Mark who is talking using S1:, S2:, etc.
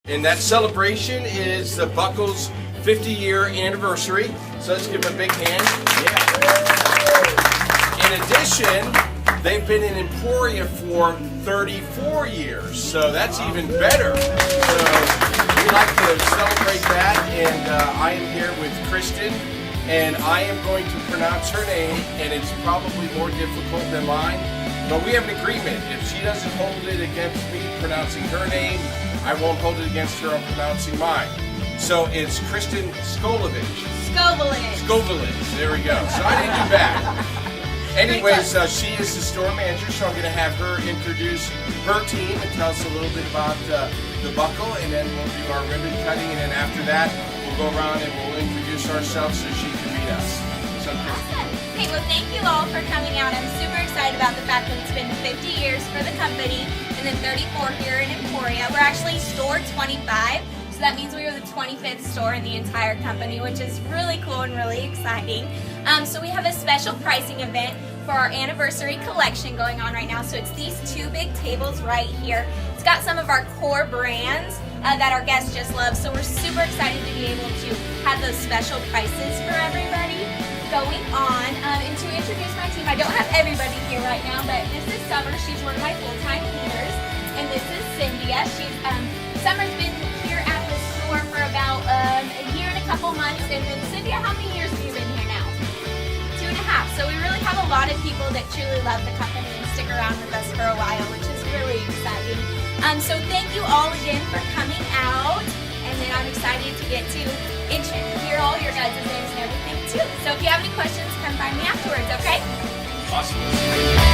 S1: And that celebration is the Buckle's 50-year anniversary. So let's give them a big hand. Yeah. In addition, they've been in Emporia for 34 years. So that's even better. So we like to celebrate that. And I am here with Kristen. And I am going to pronounce her name. And it's probably more difficult than mine. But we have an agreement. If she doesn't hold it against me pronouncing her name, I won't hold it against her on pronouncing mine. So it's Kristen Skolovich. Skolovich. There we go. So I didn't do bad. Anyways, she is the store manager, so I'm going to have her introduce her team and tell us a little bit about the Buckle, and then we'll do our ribbon cutting, and then after that, we'll go around and we'll introduce ourselves so she can meet us. So,
S2: awesome. Hey, well, thank you all for coming out. I'm super excited about the fact that it's been 50 years for the company and then 34 here in Emporia. We're actually store 25, so that means we were the 25th store in the entire company, which is really cool and really exciting. So we have a special pricing event for our anniversary collection going on right now. So it's these two big tables right here. It's got some of our core brands that our guests just love. So we're super excited to be able to have those special prices for everybody going on. And to introduce my team, I don't have everybody here right now, but this is Summer. She's one of my full-time leaders. And this is Cynthia. Summer's been here at the store for about a year and a couple months. And then Cynthia, how many years have you been here now? 2.5. So we really have a lot of people that truly love the company and stick around with us for a while, which is really exciting. So thank you all again for coming out. And then I'm excited to get to hear all your guys' names and everything too. So if you have any questions, come find me afterwards, okay?
S1: Awesome.